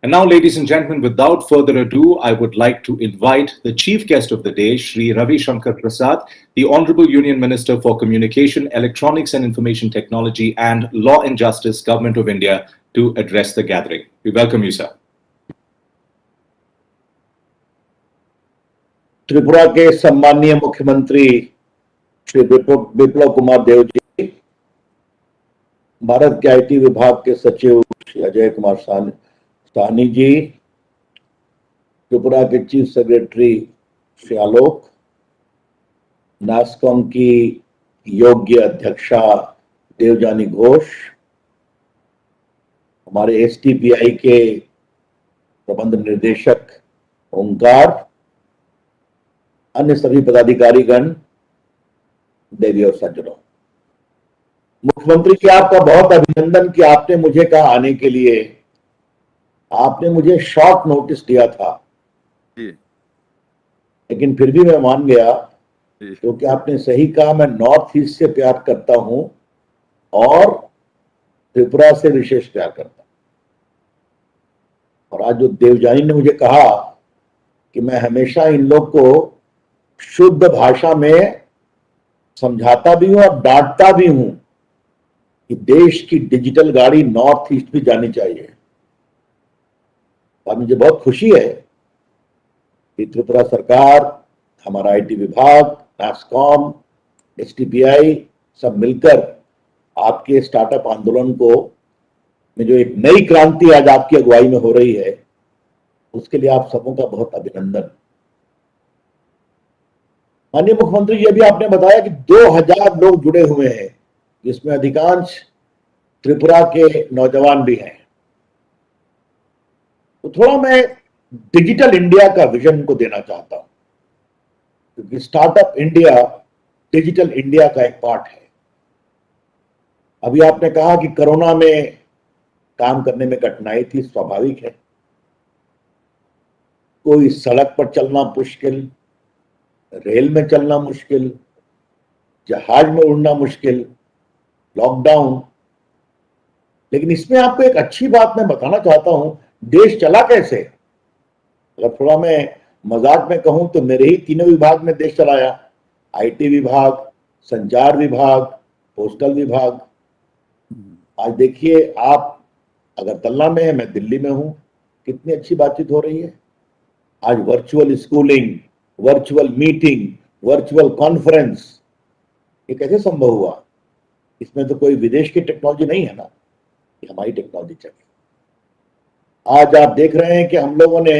And now, ladies and gentlemen, without further ado, I would like to invite the chief guest of the day, Shri Ravi Shankar Prasad, the Honorable Union Minister for Communication, Electronics and Information Technology and Law and Justice, Government of India, to address the gathering. We welcome you, sir. Tripura के सम्मानीय मुख्यमंत्री श्री बिप्लब कुमार देव जी, भारत के IT विभाग के सचिव श्री अजय कुमार साहनी जी, त्रिपुरा के chief secretary Shri Alok, NASSCOM की योग्य अध्यक्षा देवजानी घोष, हमारे एसटीपीआई के प्रबंध निर्देशक ओंकार, अन्य सभी पदाधिकारीगण, देवी और सज्जनों, मुख्यमंत्री जी आपका बहुत अभिनंदन कि आपने मुझे कहा आने के लिए। आपने मुझे शॉर्ट नोटिस दिया था जी, लेकिन फिर भी मैं मान गया क्योंकि आपने सही कहा, मैं नॉर्थ ईस्ट से प्यार करता हूं और त्रिपुरा से विशेष प्यार करता हूं। और आज जो देवजानी ने मुझे कहा कि मैं हमेशा इन लोग को शुद्ध भाषा में समझाता भी हूं और डांटता भी हूं कि देश की डिजिटल गाड़ी नॉर्थ ईस्ट भी जानी चाहिए। और मुझे बहुत खुशी है कि त्रिपुरा सरकार, हमारा आईटी विभाग, नास्कॉम, एसटीपीआई सब मिलकर आपके स्टार्टअप आंदोलन को में जो एक नई क्रांति आज आपकी अगुवाई में हो रही है, उसके लिए आप सबों का बहुत अभिनंदन। माननीय मुख्यमंत्री जी, अभी आपने बताया कि 2000 लोग जुड़े हुए हैं, जिसमें अधिकांश त्रिपुरा के नौजवान भी हैं। तो थोड़ा मैं डिजिटल इंडिया का विजन को देना चाहता हूं, क्योंकि स्टार्टअप इंडिया डिजिटल इंडिया का एक पार्ट है। अभी आपने कहा कि कोरोना में काम करने में कठिनाई थी, स्वाभाविक है। कोई सड़क पर चलना मुश्किल, रेल में चलना मुश्किल, जहाज में उड़ना मुश्किल, लॉकडाउन। लेकिन इसमें आपको एक अच्छी बात मैं बताना चाहता हूं, देश चला कैसे। अगर थोड़ा मैं मजाक में कहूं तो मेरे ही तीनों विभाग में देश चलाया, आईटी विभाग, संचार विभाग, पोस्टल विभाग। आज देखिए, आप अगरतला में है, मैं दिल्ली में हूं, कितनी अच्छी बातचीत हो रही है। आज virtual schooling, virtual meeting, virtual conference, ये कैसे संभव हुआ। इसमें तो कोई विदेश की टेक्नोलॉजी नहीं है ना, ये हमारी टेक्नोलॉजी चाहिए। आज आप देख रहे हैं कि हम लोगों ने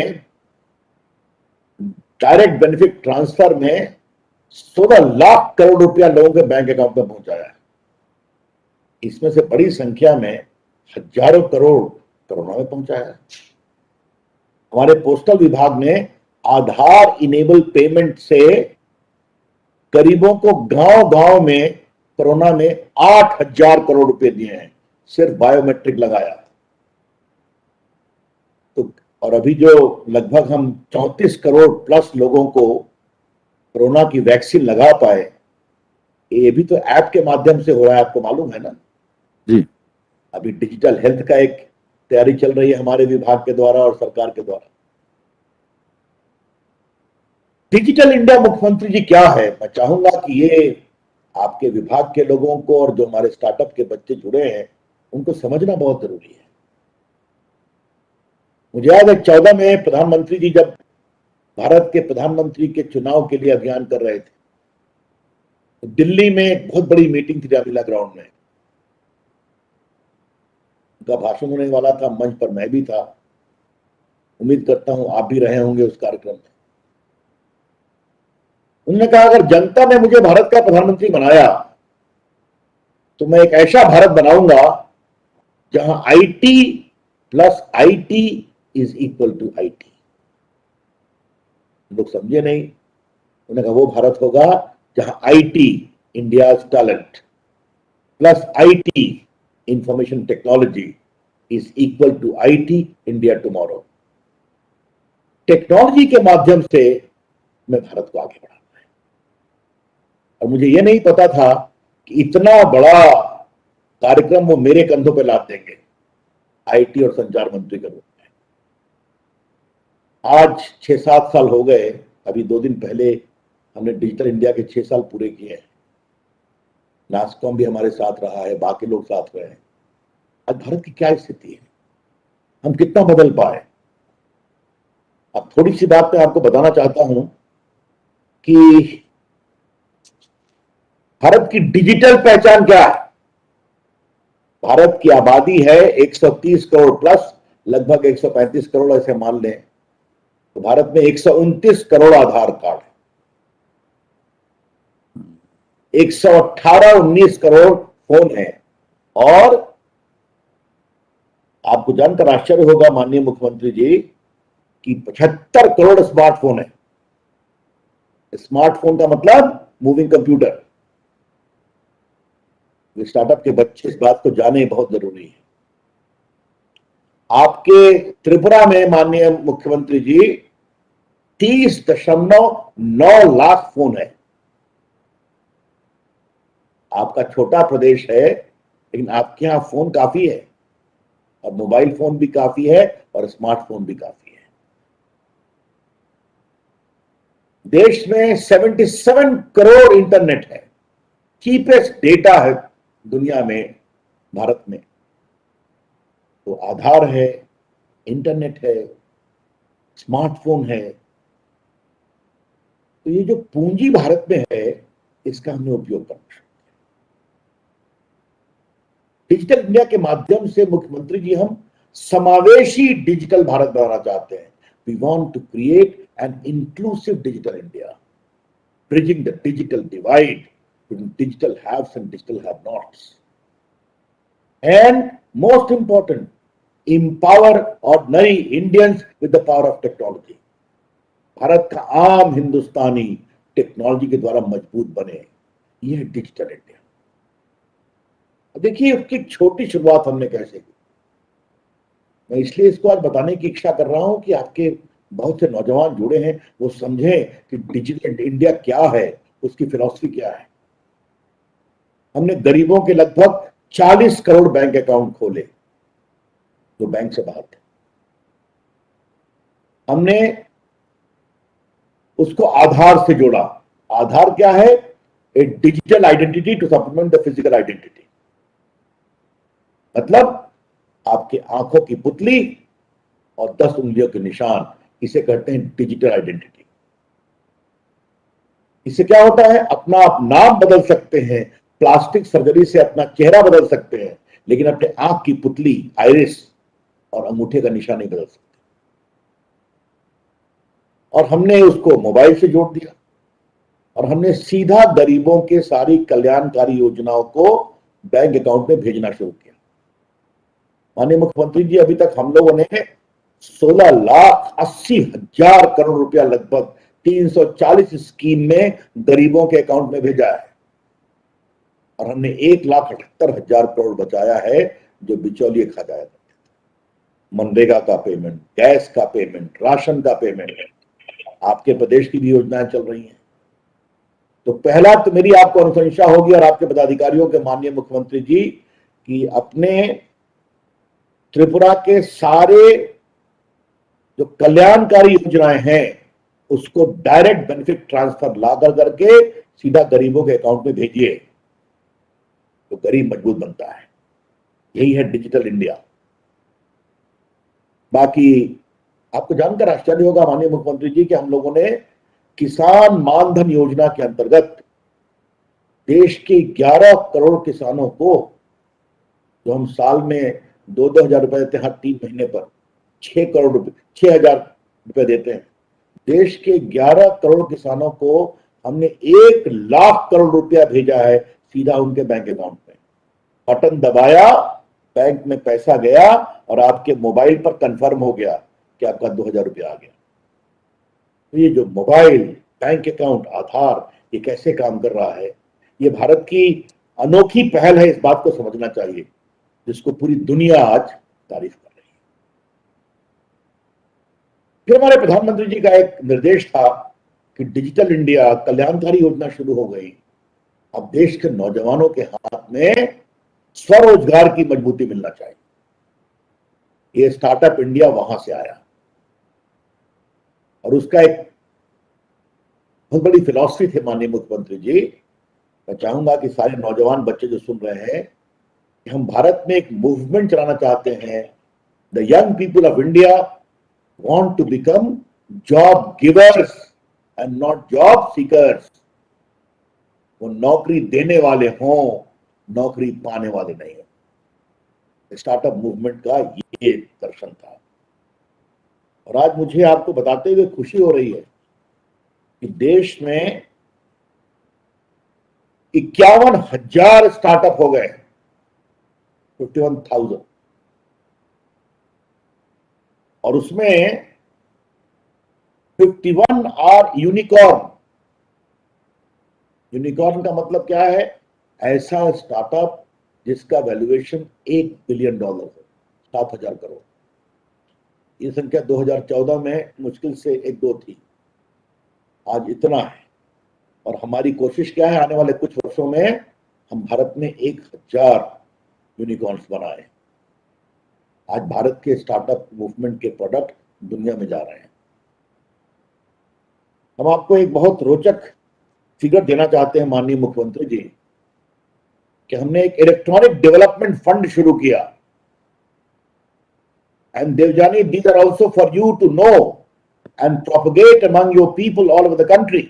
डायरेक्ट बेनिफिट ट्रांसफर में 16 लाख करोड़ रुपया लोगों के बैंक अकाउंट में पहुंचाया है। इसमें से बड़ी संख्या में हजारों करोड़ कोरोना में पहुंचाया है। हमारे पोस्टल विभाग ने आधार इनेबल पेमेंट से गरीबों को गांव-गांव में कोरोना में 8000 करोड़ रुपए दिए हैं, सिर्फ बायोमेट्रिक लगाया। तो और अभी जो लगभग हम 34 करोड़ प्लस लोगों को कोरोना की वैक्सीन लगा पाए, ये भी तो ऐप के माध्यम से हो रहा है, आपको मालूम है ना जी। अभी डिजिटल हेल्थ का एक तैयारी चल रही है हमारे विभाग के द्वारा और सरकार के द्वारा। डिजिटल इंडिया मुख्यमंत्री जी क्या है, मैं चाहूंगा कि ये आपके विभाग के लोगों को और जो हमारे स्टार्टअप के बच्चे जुड़े हैं उनको समझना बहुत जरूरी है। मुझे याद है 14 में प्रधानमंत्री जी जब भारत के प्रधानमंत्री के चुनाव के लिए अभियान कर रहे थे, तो दिल्ली में एक बहुत बड़ी मीटिंग थी रामलीला ग्राउंड में। उनका भाषण होने वाला था, मंच पर मैं भी था, उम्मीद करता हूं आप भी रहे होंगे उस कार्यक्रम में। उन्होंने कहा, अगर जनता ने मुझे भारत का प्रधानमंत्री बनाया तो मैं एक ऐसा भारत बनाऊंगा जहां IT plus IT is equal to IT. लोग समझे नहीं। उन्होंने कहा वो भारत होगा जहां IT, India talent, plus IT, information technology is equal to IT, India tomorrow. Technology के माध्यम से मैं भारत को आगे बढ़ाऊंगा। और मुझे यह नहीं पता था कि इतना बड़ा कार्यक्रम वो मेरे कंधों पे लाद देंगे, आईटी और संचार मंत्री के रूप में। आज 6-7 साल हो गए, अभी 2 दिन पहले हमने डिजिटल इंडिया के 6 साल पूरे किए हैं। नास्कॉम भी हमारे साथ रहा है, बाकी लोग साथ रहे हैं। आज भारत की क्या स्थिति है, हम कितना बदल पाए। अब थोड़ी सी बात मैं आपको बताना चाहता हूं कि भारत की डिजिटल पहचान क्या है। भारत की आबादी है 130 करोड़ प्लस, लगभग 135 करोड़ ऐसे मान लें, तो भारत में 129 करोड़ आधार कार्ड है, 118-19 करोड़ फोन है, और आपको जानकर आश्चर्य होगा माननीय मुख्यमंत्री जी कि 75 करोड़ स्मार्टफोन है। स्मार्टफोन का मतलब मूविंग कंप्यूटर। स्टार्टअप के बच्चे इस बात को जाने बहुत जरूरी है। आपके त्रिपुरा में माननीय मुख्यमंत्री जी 30.9 लाख फोन है। आपका छोटा प्रदेश है, लेकिन आपके यहां फोन काफी है, और मोबाइल फोन भी काफी है, और स्मार्टफोन भी काफी है। देश में 77 करोड़ इंटरनेट है, चीपेस्ट डेटा है दुनिया में, भारत में। तो आधार है, इंटरनेट है, स्मार्टफोन है, तो ये जो पूंजी भारत में है, इसका हमने उपयोग करना है। डिजिटल इंडिया के माध्यम से मुख्यमंत्री जी हम समावेशी डिजिटल भारत बनाना चाहते हैं। We want to create an inclusive digital India, bridging the digital divide between digital haves and digital have-nots. And most important, empower ordinary Indians with the power of technology. Bharat का आम हिंदुस्तानी टेक्नोलॉजी के द्वारा मजबूत बने, यह है डिजिटल इंडिया। देखिए उसकी छोटी शुरुआत हमने कैसे की। मैं इसलिए इसको आज बताने की इच्छा कर रहा हूं कि आपके बहुत से नौजवान जुड़े हैं, वो समझें कि डिजिटल इंडिया क्या है, उसकी फिलॉसफी क्या है। हमने गरीबों के लगभग 40 करोड़ बैंक अकाउंट खोले जो बैंक से बाहर थे। हमने उसको आधार से जोड़ा। आधार क्या है? A digital identity to supplement the physical identity. मतलब आपके आंखों की पुतली और 10 उंगलियों के निशान, इसे कहते हैं डिजिटल आइडेंटिटी। इससे क्या होता है? अपना आप नाम बदल सकते हैं, प्लास्टिक सर्जरी से अपना चेहरा बदल सकते हैं, लेकिन अपने आंख की पुतली, आइरिस और अंगूठे का निशान नहीं बदल सकते। और हमने उसको मोबाइल से जोड़ दिया, और हमने सीधा गरीबों के सारी कल्याणकारी योजनाओं को बैंक अकाउंट में भेजना शुरू किया। माननीय मुख्यमंत्री जी, अभी तक हम लोगों ने 16,80,000 करोड़ रुपया लगभग 340 स्कीम में गरीबों के अकाउंट में भेजा है, और हमने 1,78,000 करोड़ बचाया है जो बिचौलिए खा जाया करते थे। मनरेगा का पेमेंट, गैस का पेमेंट, राशन का पेमेंट, आपके प्रदेश की भी योजनाएं चल रही हैं। तो पहला तो मेरी आपको अनुशंसा होगी और आपके पदाधिकारियों के माननीय मुख्यमंत्री जी कि अपने त्रिपुरा के सारे जो कल्याणकारी योजनाएं हैं उसको डायरेक्ट बेनिफिट ट्रांसफर ला करके सीधा गरीबों के अकाउंट में भेजिए, तो गरीब मजबूत बनता है। यही है डिजिटल इंडिया। बाकी आपको जानकर आश्चर्य होगा माननीय मुख्यमंत्री जी कि हम लोगों ने किसान मानधन योजना के अंतर्गत देश के 11 करोड़ किसानों को, जो हम साल में 2-2 हजार रुपए देते हैं, हर 3 महीने पर 6,000 रुपए देते हैं। देश के 11 करोड़ किसानों को हमने 1 लाख करोड़ रुपया भेजा है सीधा उनके बैंक अकाउंट में। बटन दबाया, बैंक में पैसा गया और आपके मोबाइल पर कंफर्म हो गया कि आपका 2,000 रुपया आ गया। तो ये जो मोबाइल, बैंक अकाउंट, आधार, ये कैसे काम कर रहा है, ये भारत की अनोखी पहल है। इस बात को समझना चाहिए, जिसको पूरी दुनिया आज तारीफ कर रही है। फिर हमारे प्रधानमंत्री जी का एक निर्देश था कि डिजिटल इंडिया कल्याणकारी योजना शुरू हो गई। अब देश के नौजवानों के हाथ में स्वरोजगार की मजबूती मिलना चाहिए। ये स्टार्टअप इंडिया वहां से आया। और उसका एक बहुत बड़ी फिलॉसफी थी माननीय मुख्यमंत्री जी। मैं चाहूंगा कि सारे नौजवान बच्चे जो सुन रहे हैं कि हम भारत में एक मूवमेंट चलाना चाहते हैं। The young people of India want to become job givers and not job seekers. वो नौकरी देने वाले हों, नौकरी पाने वाले नहीं हो। स्टार्टअप मूवमेंट का ये दर्शन था। और आज मुझे आपको बताते हुए खुशी हो रही है कि देश में 51,000 स्टार्टअप हो गए, 51,000, और उसमें 51 आर यूनिकॉर्न। यूनिकॉर्न का मतलब क्या है? ऐसा स्टार्टअप जिसका वैल्यूएशन $1 बिलियन है, 7,000 करोड़। ये संख्या 2014 में मुश्किल से 1-2 थी, आज इतना है। और हमारी कोशिश क्या है, आने वाले कुछ वर्षों में हम भारत में 1,000 यूनिकॉर्न्स बनाए। आज भारत के स्टार्टअप मूवमेंट के प्रोडक्ट दुनिया में जा रहे हैं। हम आपको एक बहुत रोचक फिगर देना चाहते हैं माननीय मुख्यमंत्री जी, कि हमने एक इलेक्ट्रॉनिक डेवलपमेंट फंड शुरू किया। And Devjani, these are also for you to know and propagate among your people all over the country.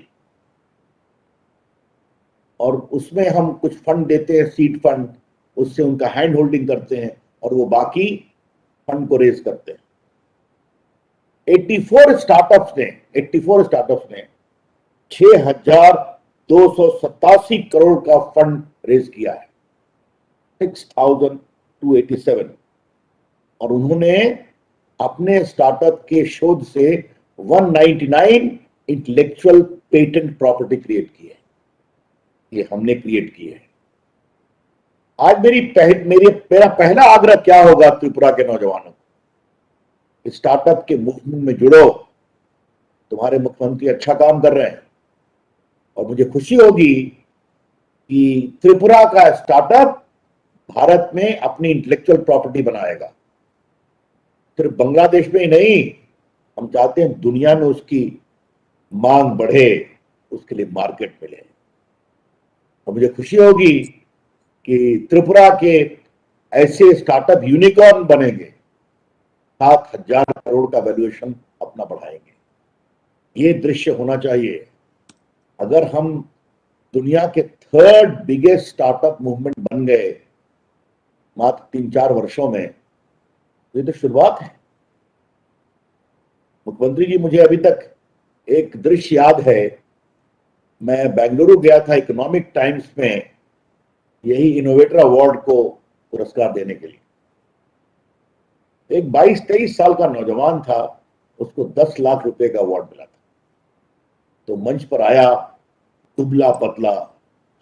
और उसमें हम कुछ फंड देते हैं, सीड फंड, उससे उनका हैंड होल्डिंग करते हैं और वो बाकी फंड को रेज करते हैं। 84 स्टार्टअप्स ने 6,287 करोड़ का फंड रेज किया है, 6,287। और उन्होंने अपने स्टार्टअप के शोध से 199 इंटेलेक्चुअल पेटेंट प्रॉपर्टी क्रिएट की है। ये हमने क्रिएट की है। आज मेरा पहला आग्रह क्या होगा त्रिपुरा के नौजवानों को? स्टार्टअप के मूवमेंट में जुड़ो। तुम्हारे मुख्यमंत्री अच्छा काम कर रहे हैं और मुझे खुशी होगी कि त्रिपुरा का स्टार्टअप भारत में अपनी इंटेलेक्चुअल प्रॉपर्टी बनाएगा। सिर्फ बांग्लादेश में ही नहीं, हम चाहते हैं दुनिया में उसकी मांग बढ़े, उसके लिए मार्केट मिले। और मुझे खुशी होगी कि त्रिपुरा के ऐसे स्टार्टअप यूनिकॉर्न बनेंगे, 7,000 करोड़ का वैल्यूएशन अपना बढ़ाएंगे। ये दृश्य होना चाहिए। अगर हम दुनिया के 3rd बिगेस्ट स्टार्टअप मूवमेंट बन गए मात्र 3-4 वर्षों में, ये तो शुरुआत है। मुख्यमंत्री जी, मुझे अभी तक एक दृश्य याद है। मैं बेंगलुरु गया था इकोनॉमिक टाइम्स में यही इनोवेटर अवार्ड को पुरस्कार देने के लिए। एक 22-23 साल का नौजवान था, उसको 10 लाख रुपए का अवार्ड मिला था। तो मंच पर आया, दुबला पतला,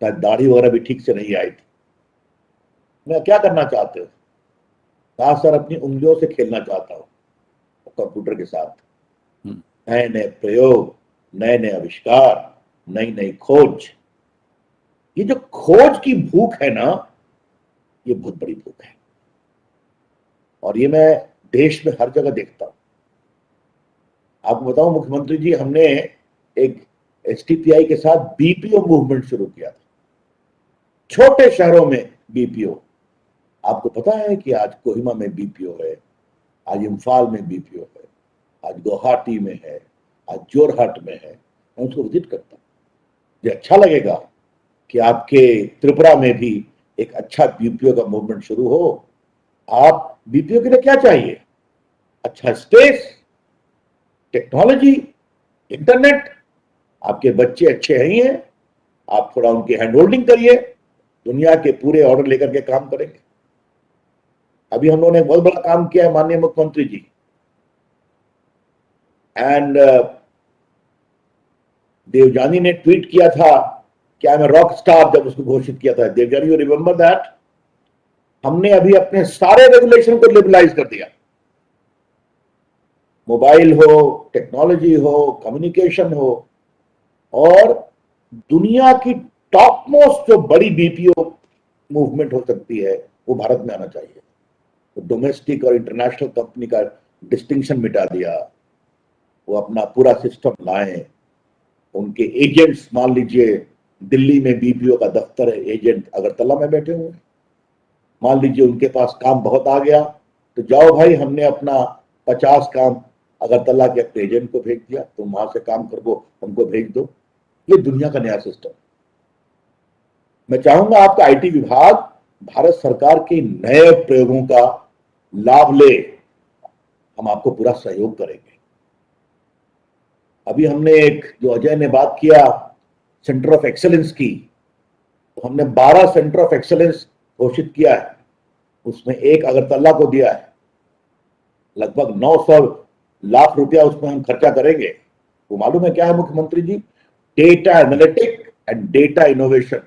शायद दाढ़ी वगैरह भी ठीक से नहीं आई थी। मैं, क्या करना चाहते हो? कहा, सर अपनी उंगलियों से खेलना चाहता हूं कंप्यूटर के साथ। नए नए प्रयोग, नए नए आविष्कार, नई नई खोज। ये जो खोज की भूख है ना, ये बहुत बड़ी भूख है और ये मैं देश में हर जगह देखता हूं। आपको बताऊं मुख्यमंत्री जी, हमने एक STPI के साथ BPO मूवमेंट शुरू किया था, छोटे शहरों में BPO। आपको पता है कि आज कोहिमा में BPO है, आज इम्फाल में BPO है, आज गुवाहाटी में है, आज जोरहाट में है। मैं उसको विजिट करता हूं। मुझे अच्छा लगेगा कि आपके त्रिपुरा में भी एक अच्छा BPO का मूवमेंट शुरू हो। आप BPO के लिए क्या चाहिए? अच्छा स्पेस, टेक्नोलॉजी, इंटरनेट। आपके बच्चे अच्छे ही हैं, आप थोड़ा उनकी हैंड होल्डिंग करिए, दुनिया के पूरे ऑर्डर लेकर के काम करेंगे। अभी हम लोगों ने बहुत बड़ा काम किया है माननीय मुख्यमंत्री जी। एंड देवजानी ने ट्वीट किया था कि आई एम रॉक स्टार, जब उसको घोषित किया था। Devjani, you remember that? हमने अभी अपने सारे रेगुलेशन को लिबरलाइज कर दिया। मोबाइल हो, टेक्नोलॉजी हो, कम्युनिकेशन हो, और दुनिया की टॉप मोस्ट जो बड़ी BPO मूवमेंट हो सकती है वो भारत में आना चाहिए। तो डोमेस्टिक और इंटरनेशनल कंपनी का डिस्टिंक्शन मिटा दिया। वो अपना पूरा सिस्टम लाएं, उनके एजेंट्स, मान लीजिए दिल्ली में बीपीओ का दफ्तर है, एजेंट अगरतला में बैठे हुए हैं, मान लीजिए उनके पास काम बहुत आ गया, तो जाओ भाई, हमने अपना 50 काम अगरतला के अपने एजेंट को भेज दिया, तुम वहां से काम करो, हमको भेज दो। ये दुनिया का नया सिस्टम। मैं चाहूंगा आपका आईटी विभाग भारत सरकार के नए प्रयोगों का लाभ ले, हम आपको पूरा सहयोग करेंगे। अभी हमने एक, जो अजय ने बात किया सेंटर ऑफ एक्सेलेंस की, तो हमने 12 सेंटर ऑफ एक्सेलेंस घोषित किया है, उसमें एक अगरतला को दिया है, लगभग 900 लाख रुपया उसमें हम खर्चा करेंगे। वो मालूम है क्या है मुख्यमंत्री ji? Data analytic and data innovation.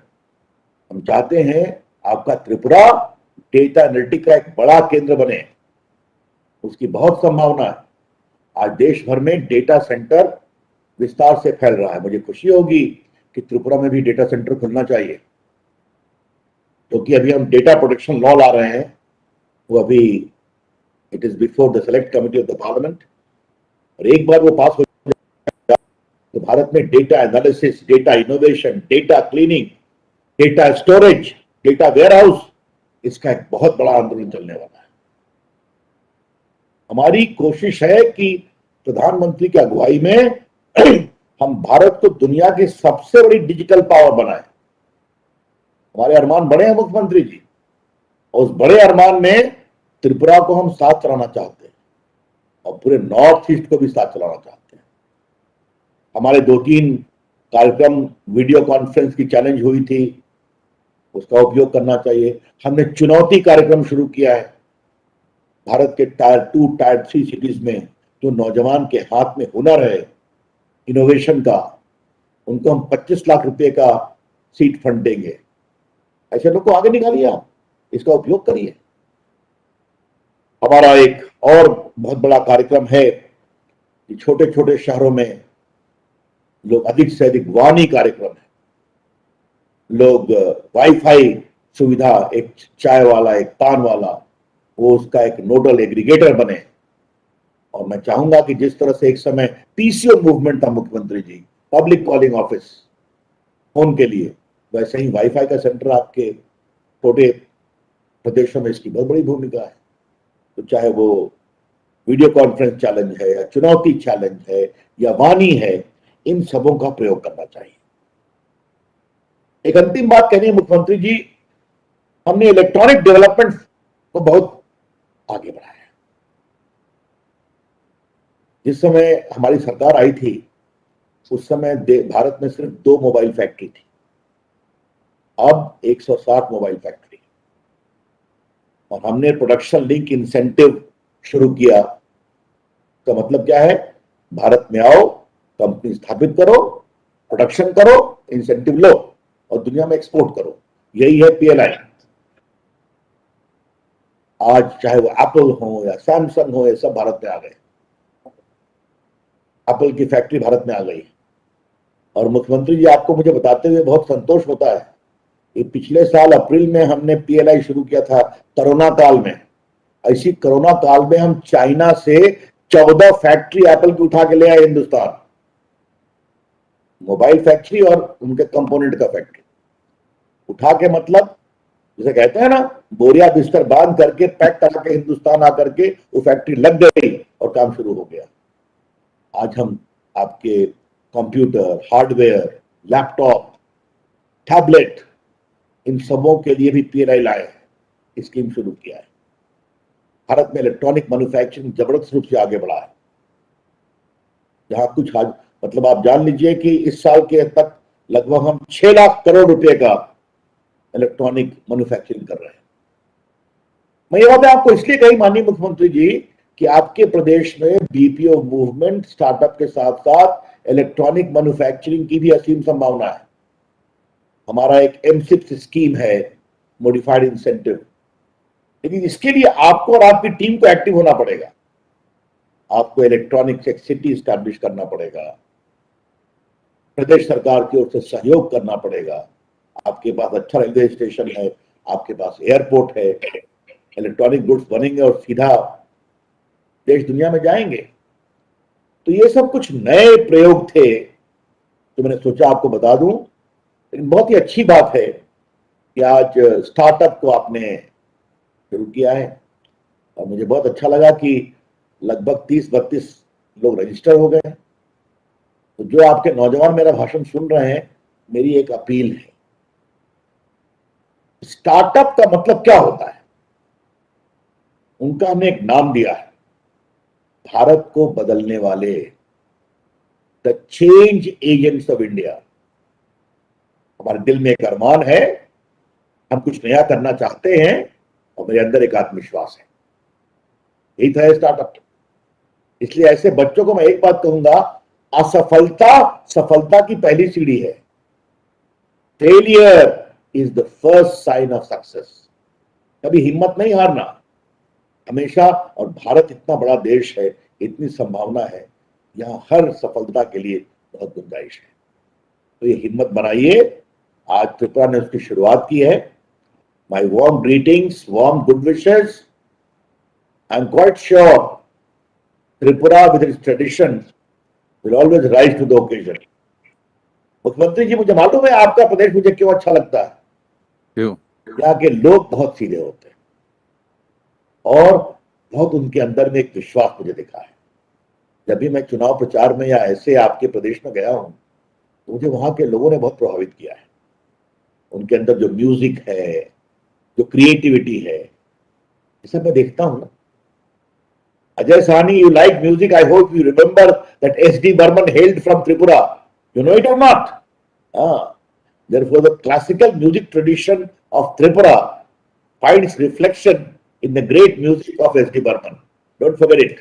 हम चाहते हैं आपका त्रिपुरा डेटा एनालिटिक का एक बड़ा केंद्र बने, उसकी बहुत संभावना है। आज देश भर में डेटा सेंटर विस्तार से फैल रहा है, मुझे खुशी होगी कि त्रिपुरा में भी डेटा सेंटर खुलना चाहिए, क्योंकि अभी हम डेटा प्रोटेक्शन लॉ ला रहे हैं, वो अभी it is before the select committee of the parliament, और एक बार वो पास हो जाए तो भारत में data analysis, data innovation, data cleaning, data storage, data warehouse, इसका एक बहुत बड़ा आंदोलन चलने वाला है। हमारी कोशिश है कि प्रधानमंत्री की अगुवाई में हम भारत को दुनिया की सबसे बड़ी डिजिटल पावर बनाए। हमारे अरमान बड़े हैं मुख्यमंत्री जी, और उस बड़े अरमान में त्रिपुरा को हम साथ चलाना चाहते हैं, और पूरे नॉर्थ ईस्ट को भी साथ चलाना चाहते हैं। हमारे 2-3 कार्यक्रम वीडियो कॉन्फ्रेंस की चैलेंज हुई थी, उसका उपयोग करना चाहिए। हमने चुनौती कार्यक्रम शुरू किया है, भारत के टायर 2, टायर 3 सिटीज में जो नौजवान के हाथ में हुनर है इनोवेशन का, उनको हम 25 लाख रुपए का सीड फंड देंगे। ऐसे लोग को आगे निकालिए, आप इसका उपयोग करिए। हमारा एक और बहुत बड़ा कार्यक्रम है कि छोटे छोटे शहरों में लोग अधिक से अधिक वाणी कार्यक्रम है, लोग वाईफाई सुविधा, एक चाय वाला, एक पान वाला, वो उसका एक नोडल एग्रीगेटर बने। और मैं चाहूंगा कि जिस तरह से एक समय पीसीओ मूवमेंट था मुख्यमंत्री जी, पब्लिक कॉलिंग ऑफिस फोन के लिए, वैसे ही वाईफाई का सेंटर आपके छोटे प्रदेशों में इसकी बहुत बड़ी भूमिका है। तो चाहे वो वीडियो कॉन्फ्रेंस चैलेंज है, या चुनौती चैलेंज है, या वाणी है, इन सबों का प्रयोग करना चाहिए। एक अंतिम बात कहनी है मुख्यमंत्री जी, हमने इलेक्ट्रॉनिक डेवलपमेंट को बहुत आगे बढ़ाया। जिस समय हमारी सरकार आई थी, उस समय भारत में सिर्फ 2 मोबाइल फैक्ट्री थी, अब 160 मोबाइल फैक्ट्री, और हमने प्रोडक्शन लिंक इंसेंटिव शुरू किया। का मतलब क्या है? भारत में आओ, कंपनी स्थापित करो, प्रोडक्शन करो, इंसेंटिव लो, और दुनिया में एक्सपोर्ट करो। यही है पीएलआई। आज चाहे वो एप्पल हो या सैमसंग हो, ये सब भारत में आ गए। एप्पल की फैक्ट्री भारत में आ गई। और मुख्यमंत्री जी, आपको मुझे बताते हुए बहुत संतोष होता है कि पिछले साल अप्रैल में हमने पीएलआई शुरू किया था, कोरोना काल में। ऐसी कोरोना काल में हम चाइना से 14 फैक्ट्री एप्पल की उठा के ले आए हिंदुस्तान, मोबाइल फैक्ट्री और उनके कंपोनेंट का फैक्ट्री उठा के, मतलब जिसे कहते हैं ना, बोरिया बिस्तर बांध करके पैक करा के हिंदुस्तान आकर के वो फैक्ट्री लग गई और काम शुरू हो गया। आज हम आपके कंप्यूटर, हार्डवेयर, लैपटॉप, टैबलेट, इन सबों के लिए भी पीएलआई लाए हैं, स्कीम शुरू किया है। भारत में इलेक्ट्रॉनिक मैन्युफैक्चरिंग जबरदस्त रूप से आगे बढ़ा है, जहां कुछ आज मतलब आप जान लीजिए कि इस साल के तक लगभग हम 6 लाख करोड़ रुपए का इलेक्ट्रॉनिक मैन्युफैक्चरिंग कर रहे हैं। मैं ये बात आपको इसलिए कही माननीय मुख्यमंत्री जी कि आपके प्रदेश में बीपीओ मूवमेंट, स्टार्टअप के साथ साथ इलेक्ट्रॉनिक मैन्युफैक्चरिंग की भी असीम संभावना है। हमारा एक M6 स्कीम है, मॉडिफाइड इंसेंटिव, लेकिन इसके लिए आपको और आपकी टीम को एक्टिव होना पड़ेगा। आपको इलेक्ट्रॉनिक्स एक सिटी स्टैब्लिश करना पड़ेगा, प्रदेश सरकार की ओर से सहयोग करना पड़ेगा। आपके पास अच्छा रेलवे स्टेशन है, आपके पास एयरपोर्ट है, इलेक्ट्रॉनिक गुड्स बनेंगे और सीधा देश दुनिया में जाएंगे। तो ये सब कुछ नए प्रयोग थे तो मैंने सोचा आपको बता दूं। लेकिन बहुत ही अच्छी बात है कि आज स्टार्टअप को आपने शुरू किया है और मुझे बहुत अच्छा लगा कि लगभग 30-32 लोग रजिस्टर हो गए हैं। तो जो आपके नौजवान मेरा भाषण सुन रहे हैं, मेरी एक अपील है, स्टार्टअप का मतलब क्या होता है? उनका हमने एक नाम दिया है, भारत को बदलने वाले, the change agents of India. हमारे दिल में एक अरमान है, हम कुछ नया करना चाहते हैं और मेरे अंदर एक आत्मविश्वास है। यही था स्टार्टअप। इसलिए ऐसे बच्चों को मैं एक बात कहूंगा, असफलता सफलता की पहली सीढ़ी है। Failure is the first sign of success. कभी हिम्मत नहीं हारना हमेशा। और भारत इतना बड़ा देश है, इतनी संभावना है, यहां हर सफलता के लिए बहुत गुंजाइश है। तो ये हिम्मत बनाइए। आज त्रिपुरा ने उसकी शुरुआत की है। My warm greetings, warm good wishes. I am quite sure Tripura with its tradition will always rise to the occasion. मुख्यमंत्री जी, मुझे मालूम है आपका प्रदेश मुझे क्यों अच्छा लगता है। क्यों? यहाँ के लोग बहुत सीधे होते हैं और बहुत उनके अंदर में एक विश्वास मुझे दिखा है। जब भी मैं चुनाव प्रचार में या ऐसे आपके प्रदेश में गया हूं तो मुझे वहां के लोगों ने बहुत प्रभावित किया है। उनके अंदर जो म्यूजिक है, जो क्रिएटिविटी है, ये सब मैं देखता हूं। Ajay Sahni, you like music. I hope you remember that S.D. Burman hailed from Tripura. You know it or not? Therefore, the classical music tradition of Tripura finds reflection in the great music of S.D. Burman. Don't forget it.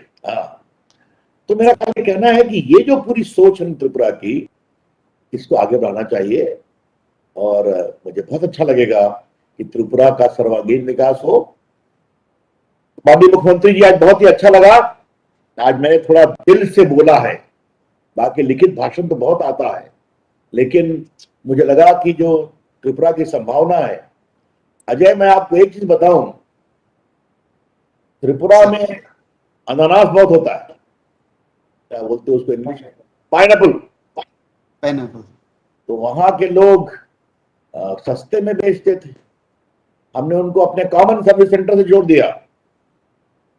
तो मेरा कहना है कि ये जो पूरी सोच है त्रिपुरा की, इसको आगे बढ़ाना चाहिए और मुझे बहुत अच्छा लगेगा कि त्रिपुरा का सर्वांगीण विकास हो। माननीय मुख्यमंत्री जी, आज बहुत ही अच्छा लगा। आज मैंने थोड़ा दिल से बोला है, बाकी लिखित भाषण तो बहुत आता है, लेकिन मुझे लगा कि जो त्रिपुरा की संभावना है। अजय, मैं आपको एक चीज बताऊं, त्रिपुरा में अनानास बहुत होता है। क्या बोलते हैं उसको इंग्लिश में? पाइनएप्पल। पाइनएप्पल। तो वहां के लोग सस्ते में बेचते थे। हमने उनको अपने कॉमन सर्विस सेंटर से जोड़ दिया,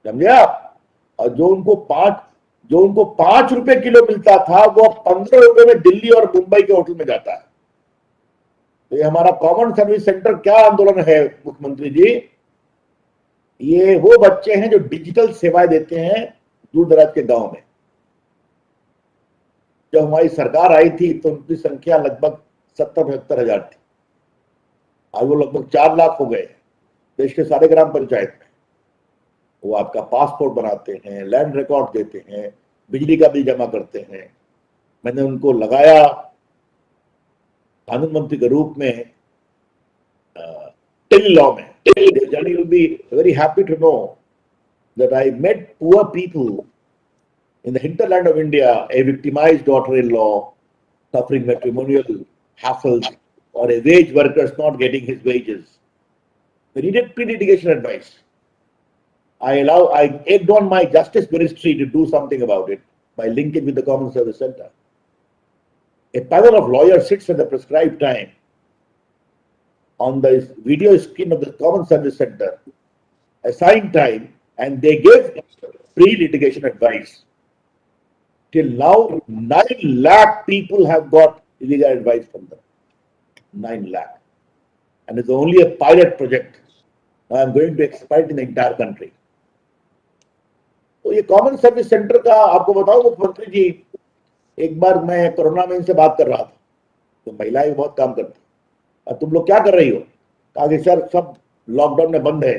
समझे आप? और जो उनको 5 रुपए किलो मिलता था, वो 15 रुपए में दिल्ली और मुंबई के होटल में जाता है। तो ये हमारा कॉमन सर्विस सेंटर क्या आंदोलन है मुख्यमंत्री जी? ये वो बच्चे हैं जो डिजिटल सेवाएं देते हैं दूर दराज के गांव में। जब हमारी सरकार आई थी तो उनकी संख्या लगभग 70-75 हजार थी। आज वो लगभग 4 लाख हो गए देश के सारे ग्राम पंचायत में। वो आपका पासपोर्ट बनाते हैं, लैंड रिकॉर्ड देते हैं, बिजली का बिल जमा करते हैं। मैंने उनको लगाया कानून मंत्री के रूप में टिल लॉ में। Johnny will be very happy to know that I met poor people in the hinterland of India, a victimized daughter-in-law suffering matrimonial hassles, or a wage worker not getting his wages. They needed pre-litigation advice. I egged on my justice ministry to do something about it by linking with the Common Service Center. A panel of lawyers sits at the prescribed time on the video screen of the Common Service Center, assigned time, and they give pre-litigation advice. Till now, 9 lakh people have got legal advice from them. 9 lakh. And it's only a pilot project. Now I'm going to expand in the entire country. तो ये common service centre का आपको बताऊं मुख्यमंत्री जी, एक बार मैं corona में इनसे बात कर रहा था, तो महिलाएं भी बहुत काम करती, और तुम लोग क्या कर रही हो? कहा कि सर सब लॉकडाउन में बंद है।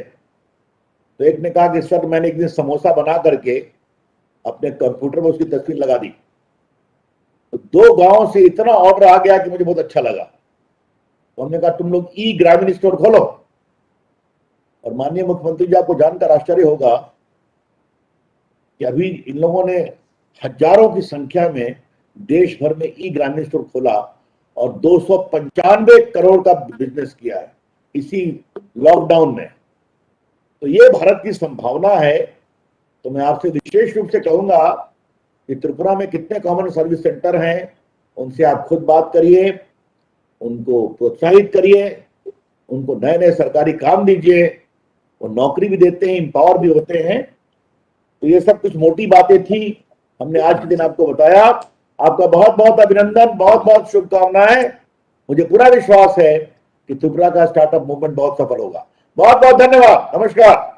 तो एक ने कहा कि सर मैंने एक दिन समोसा बना करके अपने कंप्यूटर में उसकी तस्वीर लगा दी, तो 2 गांव से इतना ऑर्डर आ गया कि मुझे बहुत अच्छा लगा। तो हमने कहा तुम लोग ई ग्रामीण स्टोर खोलो। और माननीय मुख्यमंत्री जी, आपको जानकर आश्चर्य होगा कि अभी इन लोगों ने हजारों की संख्या में देश भर में ई ग्रामीण स्टोर खोला और 295 करोड़ का बिजनेस किया है इसी लॉकडाउन में। तो ये भारत की संभावना है। तो मैं आपसे विशेष रूप से कहूंगा कि त्रिपुरा में कितने कॉमन सर्विस सेंटर हैं, उनसे आप खुद बात करिए, उनको प्रोत्साहित करिए, उनको नए नए सरकारी काम दीजिए, वो नौकरी भी देते हैं, एम्पावर भी होते हैं। तो ये सब कुछ मोटी बातें थी, हमने आज के दिन आपको बताया। आपका बहुत बहुत अभिनंदन, बहुत बहुत शुभकामनाएं। मुझे पूरा विश्वास है कि त्रिपुरा का स्टार्टअप मूवमेंट बहुत सफल होगा। बहुत बहुत धन्यवाद, नमस्कार।